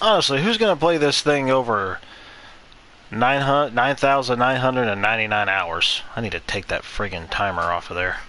Honestly, who's gonna play this thing over 9,999 hours? I need to take that friggin' timer off of there.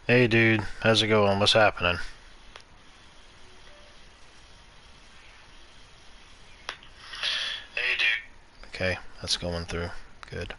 Hey dude, how's it going? What's happening? Hey dude. Okay, that's going through. Good.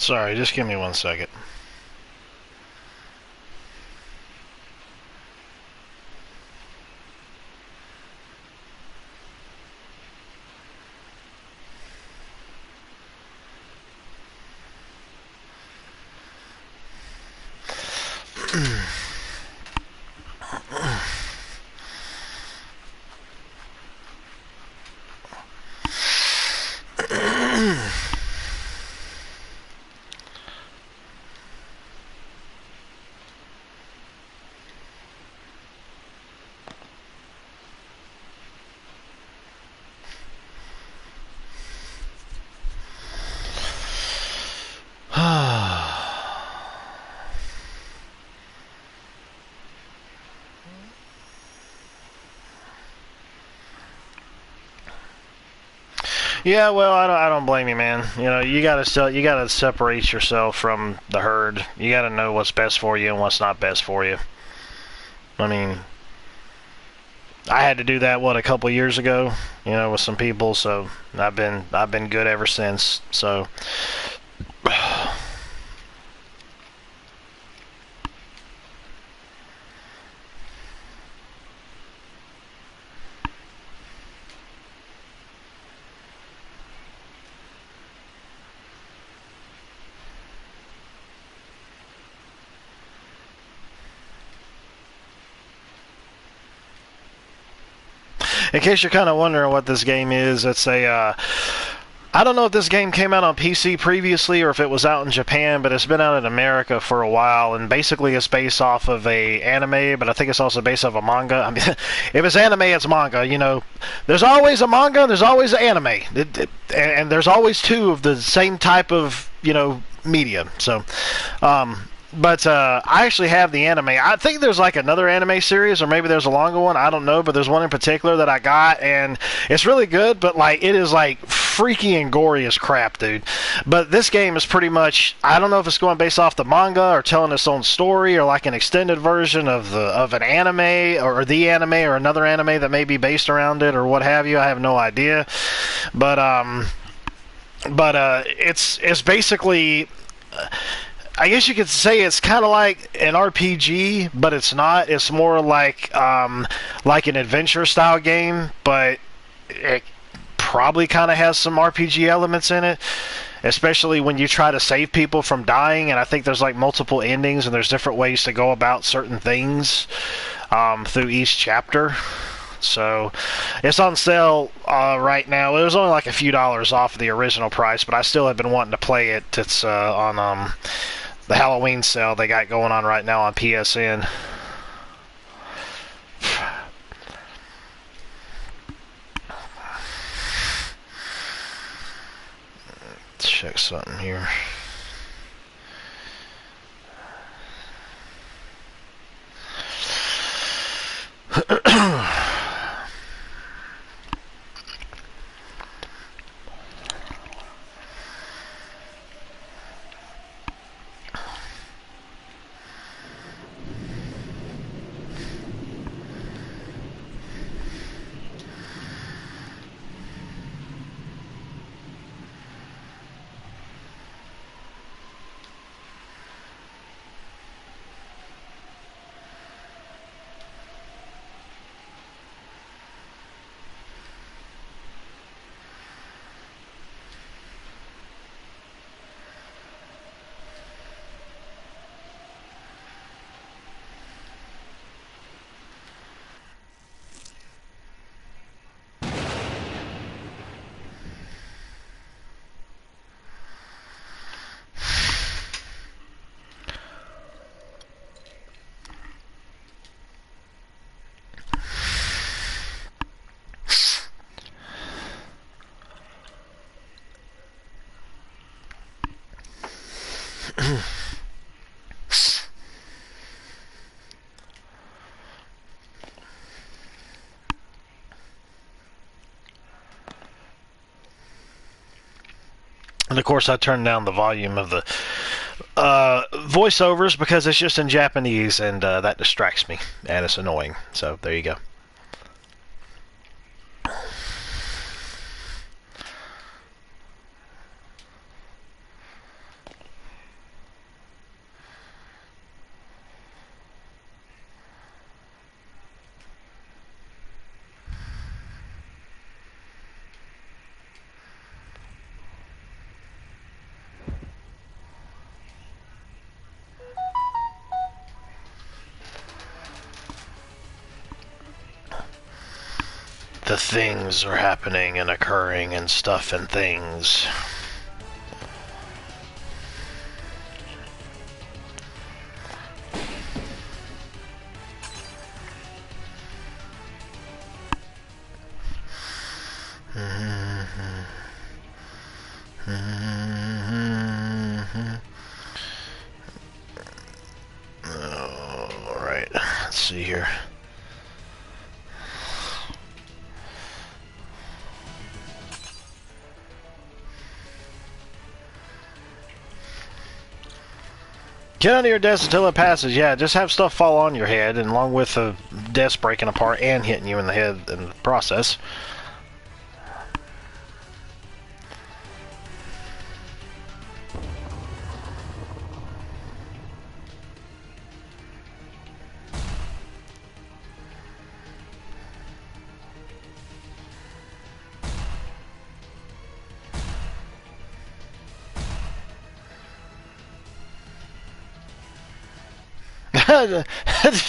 Sorry, just give me 1 second. Yeah, well, I don't blame you, man. You know, you gotta separate yourself from the herd. You gotta know what's best for you and what's not best for you. I mean, I had to do that a couple years ago, you know, with some people. So I've been good ever since. So. In case you're kind of wondering what this game is, it's a. I don't know if this game came out on PC previously or if it was out in Japan, but it's been out in America for a while, and basically it's based off of a anime, but I think it's also based off a manga. I mean, if it's anime, it's manga. You know, there's always a manga, there's always an anime, and there's always two of the same type of media. So, but I actually have the anime. I think there's like another anime series, or maybe there's a longer one. I don't know, but there's one in particular that I got, and it's really good. But like, it is like freaky and gory as crap, dude. But this game is pretty much. I don't know if it's going based off the manga or telling its own story, or like an extended version of an anime or the anime or another anime that may be based around it or what have you. I have no idea. But it's basically. I guess you could say it's kind of like an RPG, but it's not. It's more like an adventure style game, but it probably kind of has some RPG elements in it, especially when you try to save people from dying. And I think there's like multiple endings, and there's different ways to go about certain things through each chapter. So it's on sale right now. It was only like a few dollars off of the original price, but I still have been wanting to play it. It's on the Halloween sale they got going on right now on PSN. Let's check something here. And of course, I turned down the volume of the voiceovers because it's just in Japanese, and that distracts me, and it's annoying. So there you go. The things are happening and occurring and stuff and things. Alright, let's see here. Get under your desk until it passes. Yeah, just have stuff fall on your head, and along with the desk breaking apart and hitting you in the head in the process.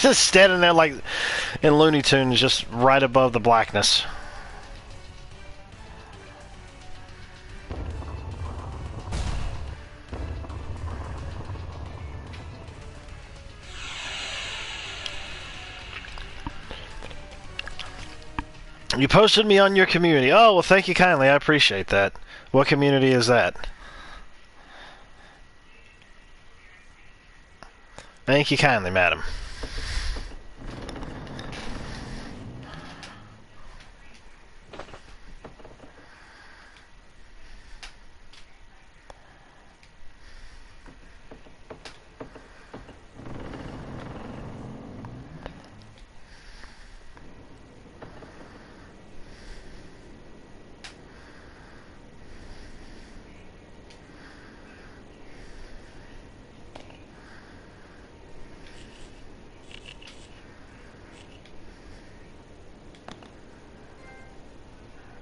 Just standing there like in Looney Tunes, just right above the blackness. You posted me on your community. Oh, well, thank you kindly. I appreciate that. What community is that? Thank you kindly, madam.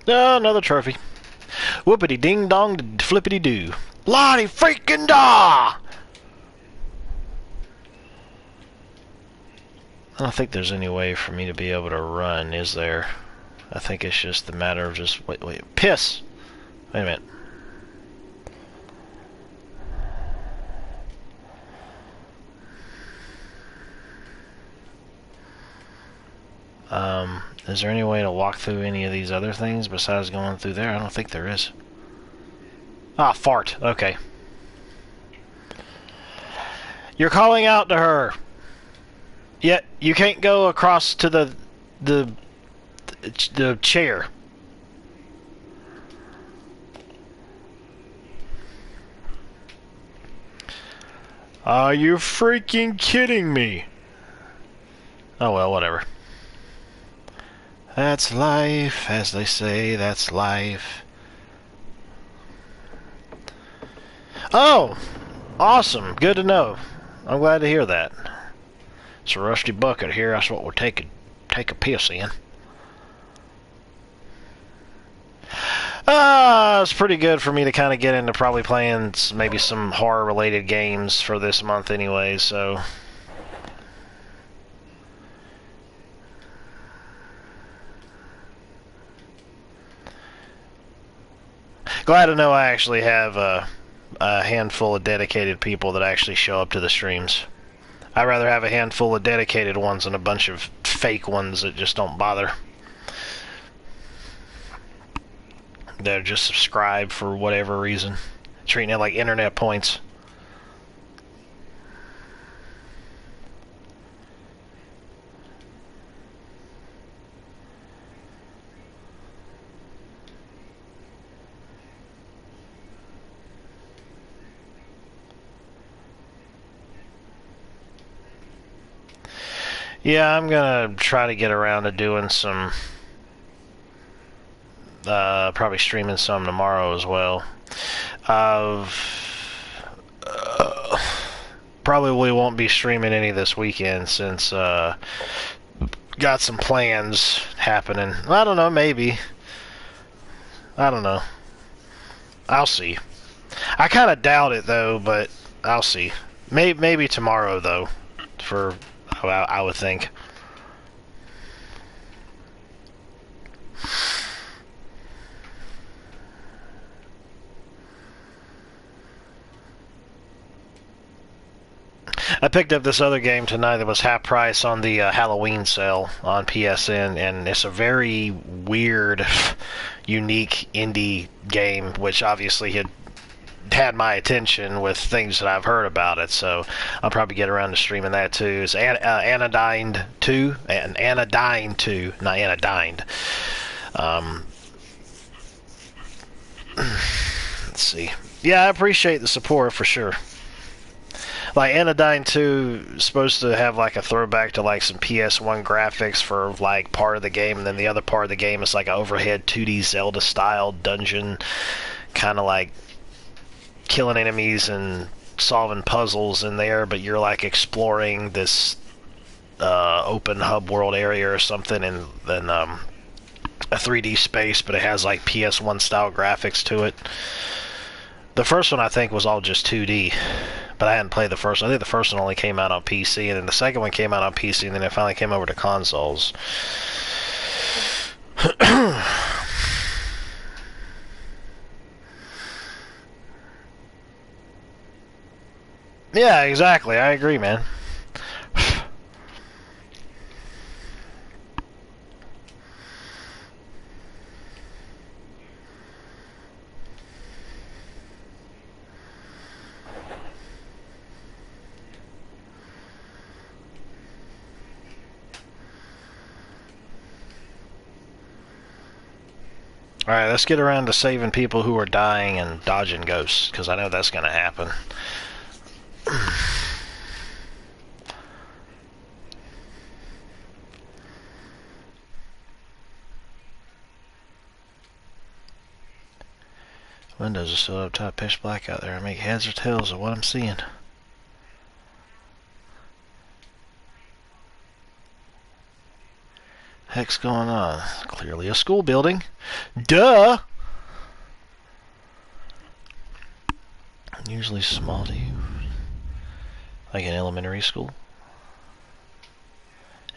Oh, another trophy. Whoopity ding dong flippity doo. Lottie freaking da! I don't think there's any way for me to be able to run, is there? I think it's just a matter of just... Wait. Piss! Wait a minute. Is there any way to walk through any of these other things besides going through there? I don't think there is. Ah, fart. Okay. You're calling out to her. Yet you can't go across to the chair. Are you freaking kidding me? Oh well, whatever. That's life, as they say, that's life. Oh! Awesome, good to know. I'm glad to hear that. It's a rusty bucket here, that's what we'll take a piss in. It's pretty good for me to kind of get into probably playing maybe some horror-related games for this month anyway, so... Glad to know I actually have a handful of dedicated people that actually show up to the streams. I'd rather have a handful of dedicated ones than a bunch of fake ones that just don't bother. They're just subscribed for whatever reason. Treating it like internet points. Yeah, I'm gonna try to get around to doing some, probably streaming some tomorrow as well. Probably won't be streaming any this weekend since, got some plans happening. I don't know, maybe. I don't know. I'll see. I kind of doubt it though, but I'll see. Maybe tomorrow though, for... I would think. I picked up this other game tonight that was half price on the Halloween sale on PSN, and it's a very weird, unique indie game, which obviously had my attention with things that I've heard about it, so I'll probably get around to streaming that too. It's Anodyne 2, and Anodyne 2, not Anodyne. Let's see. Yeah, I appreciate the support for sure. Like Anodyne 2 is supposed to have like a throwback to like some PS1 graphics for like part of the game, and then the other part of the game is like an overhead 2D Zelda style dungeon, kind of like killing enemies and solving puzzles in there, but you're like exploring this open hub world area or something, and then a 3D space, but it has like PS1 style graphics to it. The first one I think was all just 2D, but I hadn't played the first one. I think the first one only came out on PC, and then the second one came out on PC, and then it finally came over to consoles. Yeah, exactly. I agree, man. Alright, let's get around to saving people who are dying and dodging ghosts, because I know that's going to happen. Windows are still up top, pitch black out there. I make heads or tails of what I'm seeing. Heck's going on? Clearly a school building. Duh! Usually small to you. Like an elementary school?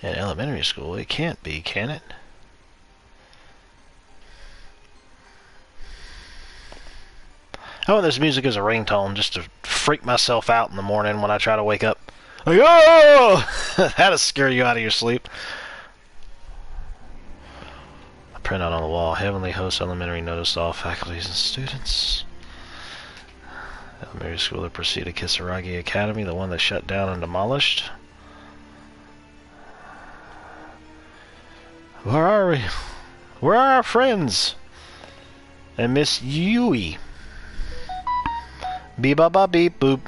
In elementary school, it can't be, can it? I want this music as a ringtone just to freak myself out in the morning when I try to wake up. Like, oh! That'll scare you out of your sleep. A printout on the wall. Heavenly Host Elementary noticed all faculties and students. Elementary school that preceded Kisaragi Academy, the one that shut down and demolished. Where are we? Where are our friends? And Miss Yui. Beep ba ba beep boop.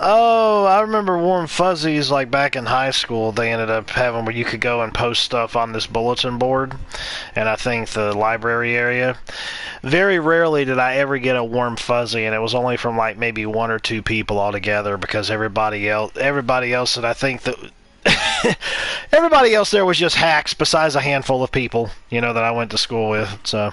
Oh, I remember Warm Fuzzies, like back in high school, they ended up having where you could go and post stuff on this bulletin board, and I think the library area. Very rarely did I ever get a Warm Fuzzy, and it was only from like maybe one or two people altogether, because everybody else that I think that everybody else there was just hacks, besides a handful of people, you know, that I went to school with. So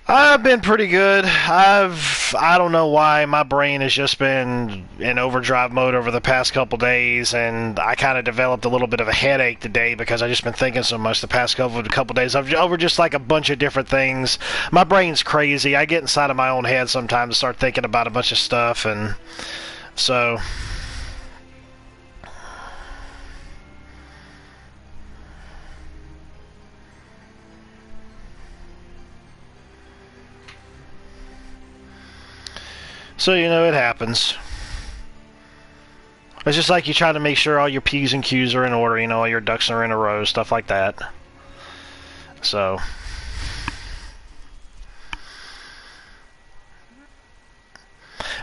I've been pretty good. I don't know why my brain has just been in overdrive mode over the past couple days, and I kind of developed a little bit of a headache today because I've just been thinking so much the past couple days over just like a bunch of different things. My brain's crazy. I get inside of my own head sometimes and start thinking about a bunch of stuff, and so you know, it happens. It's just like you try to make sure all your P's and Q's are in order, you know, all your ducks are in a row, stuff like that. So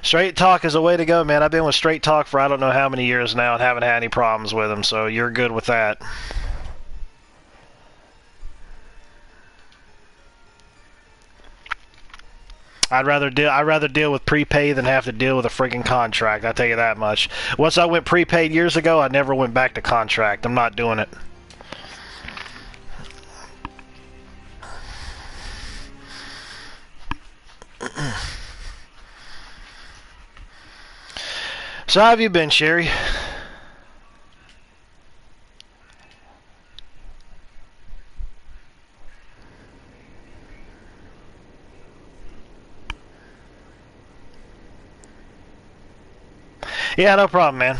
Straight Talk is a way to go, man. I've been with Straight Talk for I don't know how many years now and haven't had any problems with them, so you're good with that. I'd rather deal with prepaid than have to deal with a freaking contract. I tell you that much. Once I went prepaid years ago, I never went back to contract. I'm not doing it. So how have you been, Sherry? Yeah, no problem, man.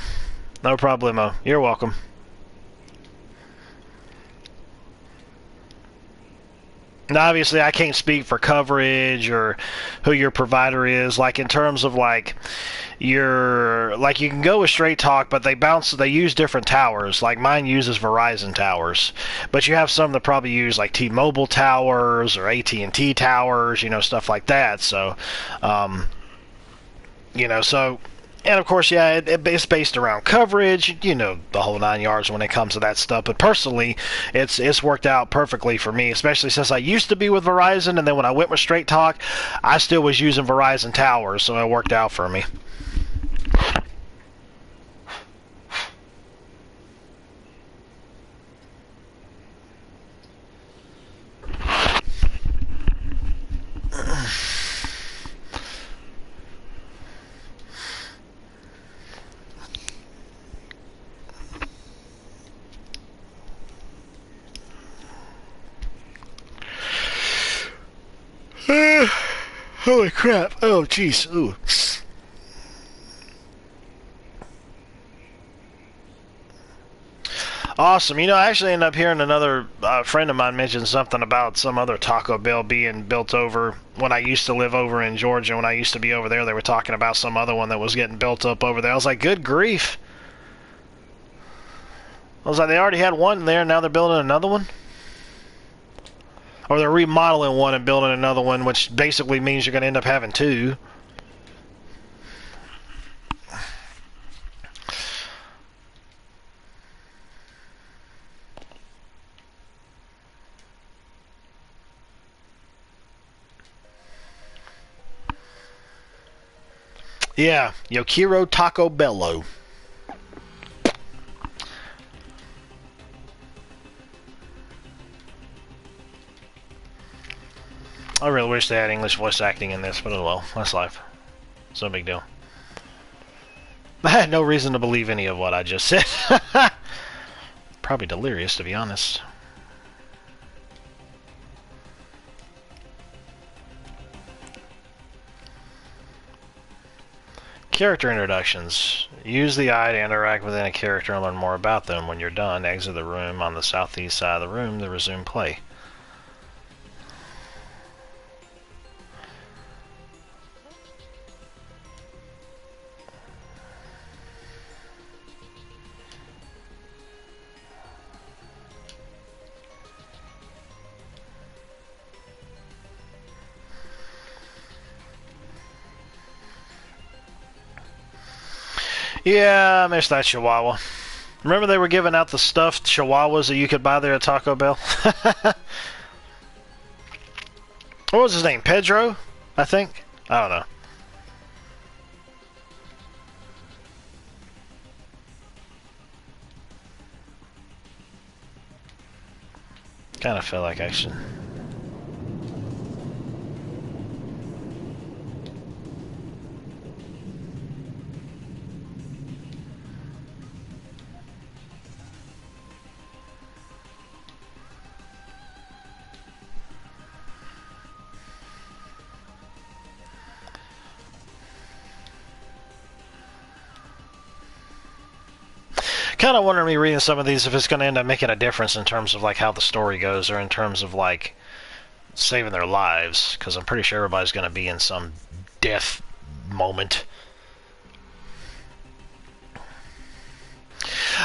No problemo. You're welcome. Now, obviously, I can't speak for coverage or who your provider is. Like in terms of like your like you can go with Straight Talk, but they use different towers. Like mine uses Verizon towers, but you have some that probably use like T-Mobile towers or AT&T towers, stuff like that. So, um, so. And of course, yeah, it's based around coverage, the whole 9 yards when it comes to that stuff. But personally, it's worked out perfectly for me, especially since I used to be with Verizon, and then when I went with Straight Talk, I still was using Verizon towers, so it worked out for me. Holy crap! Oh, jeez. Ooh. Awesome. I actually ended up hearing another friend of mine mention something about some other Taco Bell being built over when I used to live over in Georgia. When I used to be over there, they were talking about some other one that was getting built up over there. I was like, good grief. I was like, they already had one there, and now they're building another one? Or they're remodeling one and building another one, which basically means you're going to end up having two. Yeah, Yokiro Taco Bello. I really wish they had English voice acting in this, but oh well, that's life. It's no big deal. I had no reason to believe any of what I just said. Probably delirious, to be honest. Character introductions. Use the eye to interact with any character and learn more about them. When you're done, exit the room on the southeast side of the room to resume play. Yeah, I miss that Chihuahua. Remember they were giving out the stuffed Chihuahuas that you could buy there at Taco Bell? What was his name? Pedro? I think? I don't know. Kind of feel like I should... kind of wondering me reading some of these if it's going to end up making a difference in terms of like how the story goes or in terms of like saving their lives, because I'm pretty sure everybody's going to be in some death moment.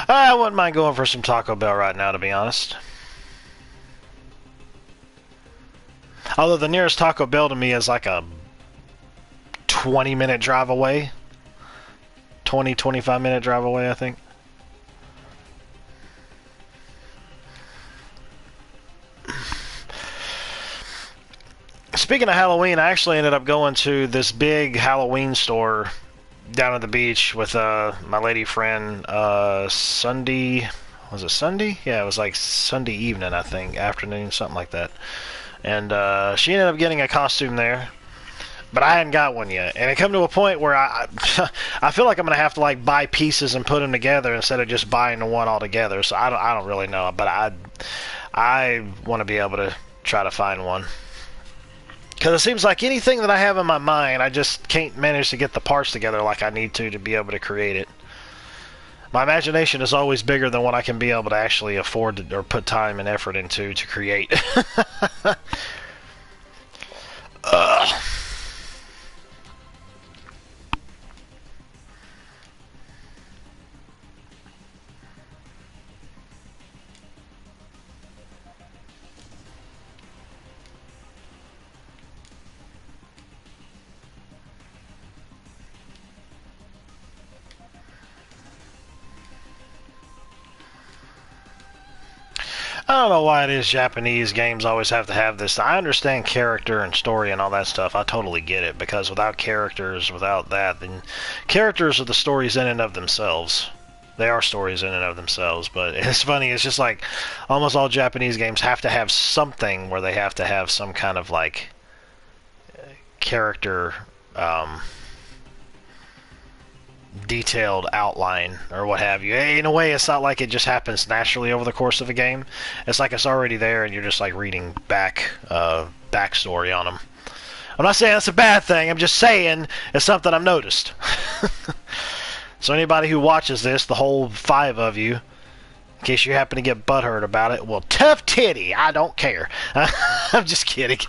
I wouldn't mind going for some Taco Bell right now, to be honest. Although the nearest Taco Bell to me is like a 20-minute drive away. 25-minute drive away, I think. Speaking of Halloween, I actually ended up going to this big Halloween store down at the beach with my lady friend Sunday. Was it Sunday? Yeah, it was like Sunday evening, I think, afternoon, something like that. And she ended up getting a costume there, but I hadn't got one yet. And it come to a point where I feel like I'm gonna have to like buy pieces and put them together instead of just buying the one altogether. So I don't really know, but I want to be able to try to find one. Because it seems like anything that I have in my mind, I just can't manage to get the parts together like I need to be able to create it. My imagination is always bigger than what I can be able to actually afford to, or put time and effort into to create. I don't know why it is Japanese games always have to have this. I understand character and story and all that stuff. I totally get it, because without characters, without that, then characters are the stories in and of themselves. They are stories in and of themselves, but it's funny, it's just like almost all Japanese games have to have something where they have to have some kind of like character detailed outline or what have you. In a way, it's not like it just happens naturally over the course of a game. It's like it's already there and you're just like reading backstory on them. I'm not saying that's a bad thing, I'm just saying it's something I've noticed. So anybody who watches this, the whole 5 of you, in case you happen to get butthurt about it, well, tough titty, I don't care. I'm just kidding.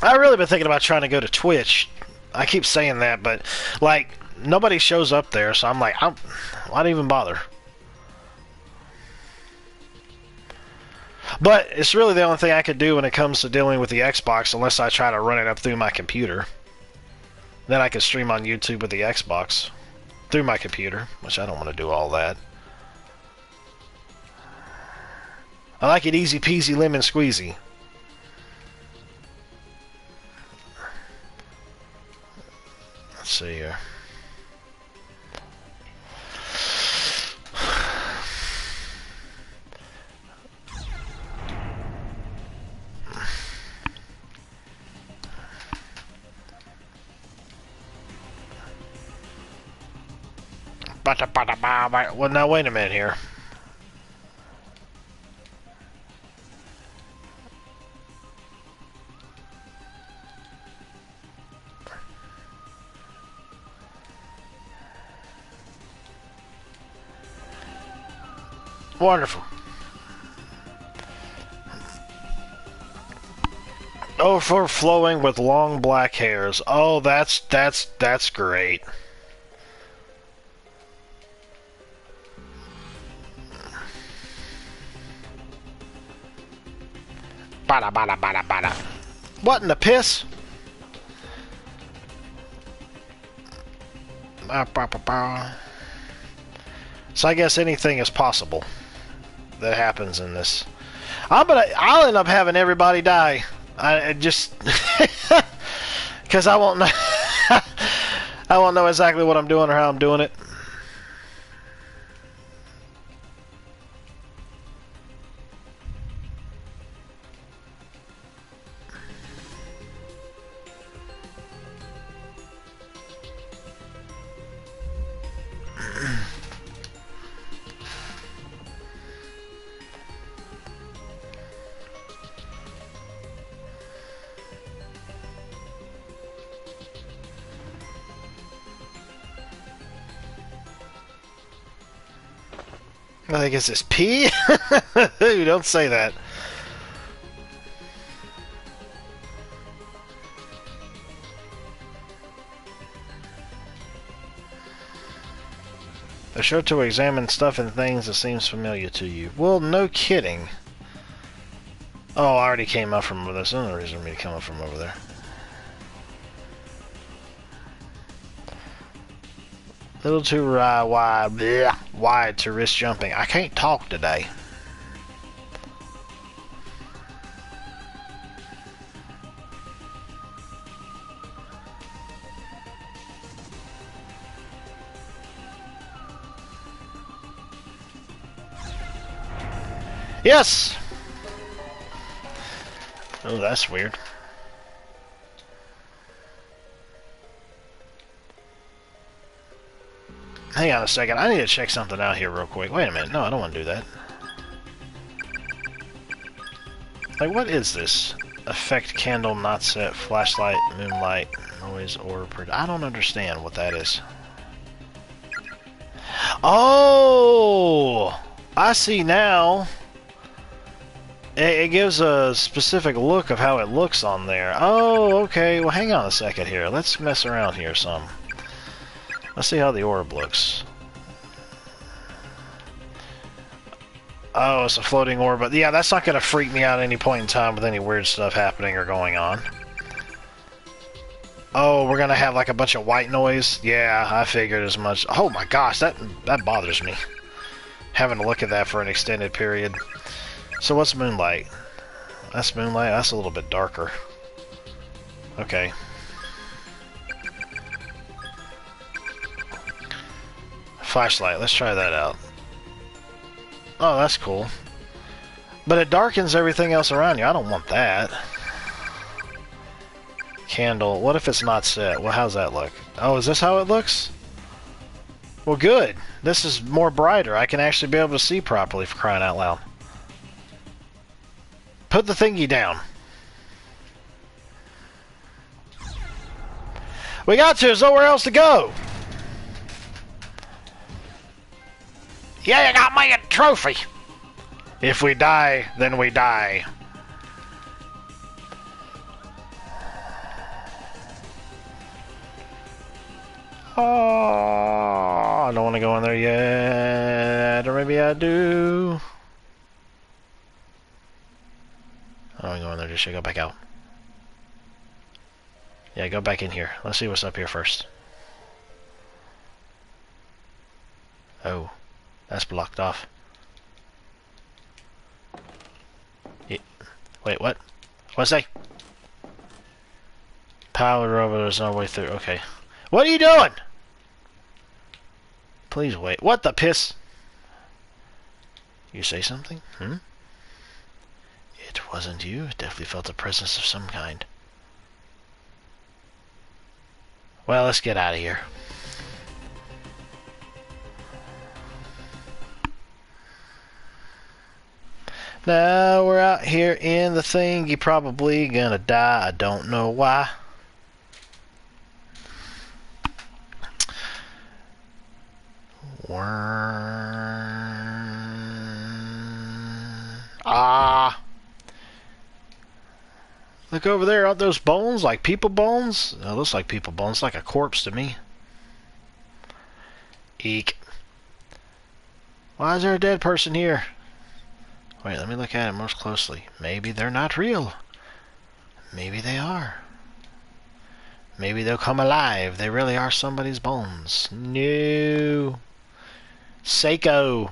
I've really been thinking about trying to go to Twitch. I keep saying that, but like nobody shows up there, so I'm like, why even bother? But it's really the only thing I could do when it comes to dealing with the Xbox, unless I try to run it up through my computer. Then I could stream on YouTube with the Xbox through my computer, which I don't want to do all that. I like it easy peasy lemon squeezy. Let's see here. Well, now wait a minute here. Wonderful. Overflowing with long black hairs. Oh, that's great. Bada bada bada bada. What in the piss? So I guess anything is possible that happens in this. I'll end up having everybody die. I just because I won't know. I won't know exactly what I'm doing or how I'm doing it. I guess it's P? Ooh, don't say that. They're sure to examine stuff and things that seems familiar to you. Well, no kidding. Oh, I already came up from over there. There's no reason for me to come up from over there. Little too wide to risk jumping. I can't talk today. Yes! Oh, that's weird. Hang on a second, I need to check something out here real quick. Wait a minute, no, I don't want to do that. Like, what is this? Effect candle not set, flashlight, moonlight, noise, orb. I don't understand what that is. Oh! I see now. It gives a specific look of how it looks on there. Oh, okay. Well, hang on a second here. Let's mess around here some. Let's see how the orb looks. Oh, it's a floating orb, but yeah, that's not going to freak me out at any point in time with any weird stuff happening or going on. Oh, we're going to have like a bunch of white noise? Yeah, I figured as much. Oh my gosh, that bothers me. Having to look at that for an extended period. So what's moonlight? That's moonlight. That's a little bit darker. Okay. Flashlight. Let's try that out. Oh, that's cool. But it darkens everything else around you. I don't want that. Candle. What if it's not set? Well, how's that look? Oh, is this how it looks? Well, good. This is more brighter. I can actually be able to see properly, for crying out loud. Put the thingy down. We got to. There's nowhere else to go. Yeah, you got me a trophy. If we die, then we die. Oh, I don't want to go in there yet. Or maybe I do. I don't go in there, just go back out. Yeah, go back in here. Let's see what's up here first. Oh, that's blocked off. Yeah. Wait, what? What's that? Power over, there's no way through. Okay. What are you doing? Please wait. What the piss? You say something? Hmm? It wasn't you. It definitely felt the presence of some kind. Well, let's get out of here. Now we're out here in the thing. You're probably gonna die. I don't know why. Ah! Look over there. Aren't those bones like people bones? It looks like people bones. Like a corpse to me. Eek. Why is there a dead person here? Wait, let me look at it more closely. Maybe they're not real. Maybe they are. Maybe they'll come alive. They really are somebody's bones. No. Seiko.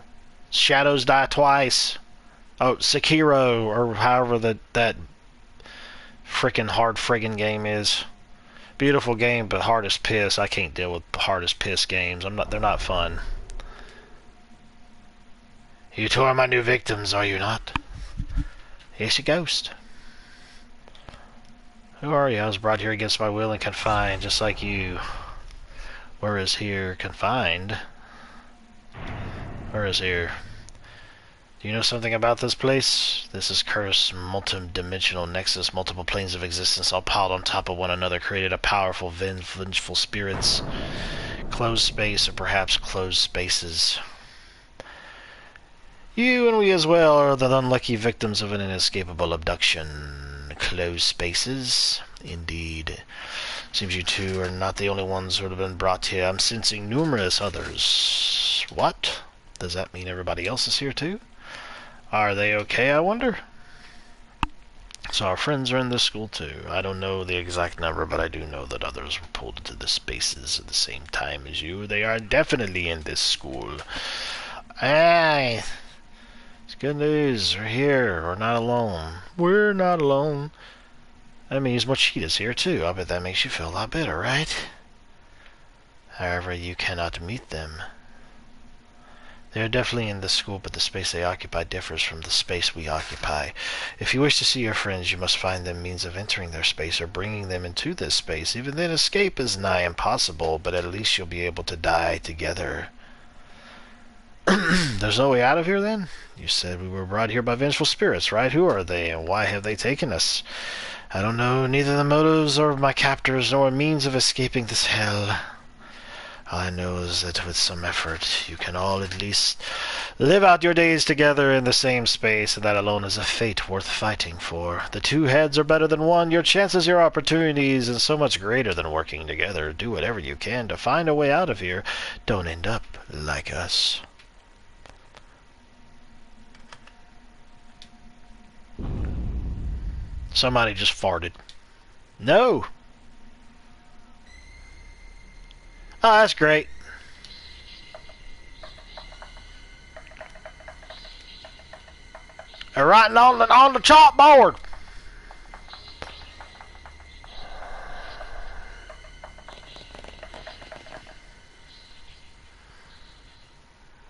Shadows die twice. Oh, Sekiro, or however that frickin' hard friggin' game is. Beautiful game, but hard as piss. I can't deal with hard as piss games. They're not fun. You two are my new victims, are you not? Yes, you ghost. Who are you? I was brought here against my will and confined, just like you. Where is here? Confined? Where is here? Do you know something about this place? This is cursed, multi-dimensional nexus, multiple planes of existence all piled on top of one another, created a powerful, vengeful spirits. Closed space, or perhaps closed spaces. You and we as well are the unlucky victims of an inescapable abduction. Closed spaces, indeed. Seems you two are not the only ones who have been brought here. I'm sensing numerous others. What? Does that mean everybody else is here too? Are they okay, I wonder? So our friends are in this school too. I don't know the exact number, but I do know that others were pulled into the spaces at the same time as you. They are definitely in this school. Aye. It's good news. We're here. We're not alone. We're not alone. That means Mochita's here too. I bet that makes you feel a lot better, right? However, you cannot meet them. They are definitely in this school, but the space they occupy differs from the space we occupy. If you wish to see your friends, you must find them means of entering their space or bringing them into this space. Even then, escape is nigh impossible, but at least you'll be able to die together. There's no way out of here, then? You said we were brought here by vengeful spirits, right? Who are they, and why have they taken us? I don't know neither the motives of my captors nor a means of escaping this hell. All I know is that with some effort, you can all at least live out your days together in the same space, and that alone is a fate worth fighting for. The two heads are better than one. Your chances, your opportunities, and so much greater than working together. Do whatever you can to find a way out of here. Don't end up like us. Somebody just farted. No! Oh, that's great. They're writing on the chalkboard.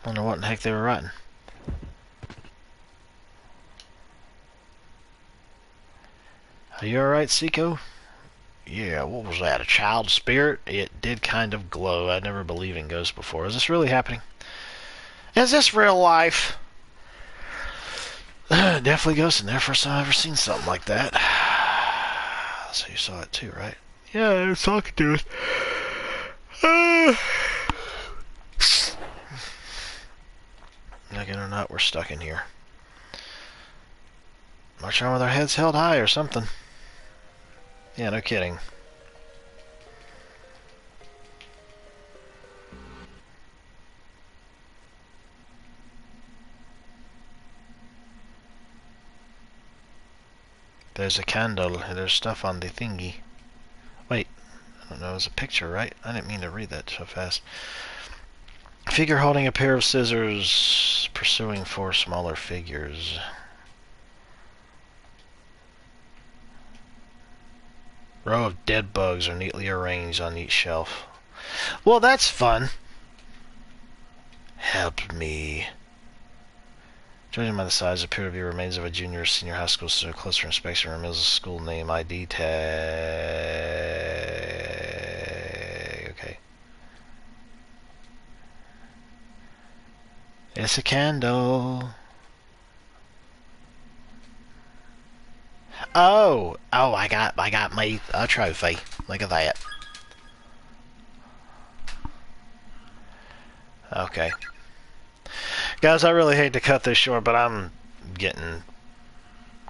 I wonder what in the heck they were writing. Are you alright, Seiko? Yeah, what was that? A child spirit? It did kind of glow. I'd never believed in ghosts before. Is this really happening? Is this real life? Definitely ghosts in there. First time I've ever seen something like that. So you saw it too, right? Yeah, I was talking to it. Like it or not, we're stuck in here. March around with our heads held high or something. Yeah, no kidding. There's a candle, and there's stuff on the thingy. Wait, I don't know, it was a picture, right? I didn't mean to read that so fast. Figure holding a pair of scissors, pursuing 4 smaller figures. Row of dead bugs are neatly arranged on each shelf. Well, that's fun. Help me. Judging by the size, appear to be remains of a junior or senior high school student. Closer inspection reveals a school name, ID tag. Okay. It's a candle. Oh, I got me a trophy. Look at that. Okay. Guys, I really hate to cut this short, but I'm getting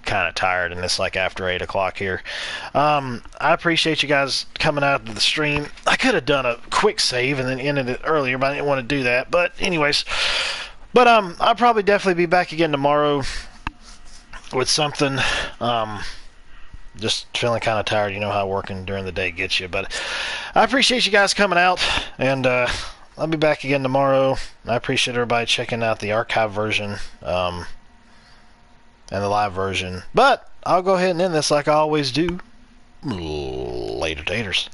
kind of tired, and it's like after 8 o'clock here. I appreciate you guys coming out to the stream. I could have done a quick save and then ended it earlier, but I didn't want to do that. But anyways, I'll probably definitely be back again tomorrow with something. Just feeling kind of tired. You know how working during the day gets you. But I appreciate you guys coming out, and I'll be back again tomorrow. I appreciate everybody checking out the archive version and the live version. But I'll go ahead and end this like I always do. Later, taters.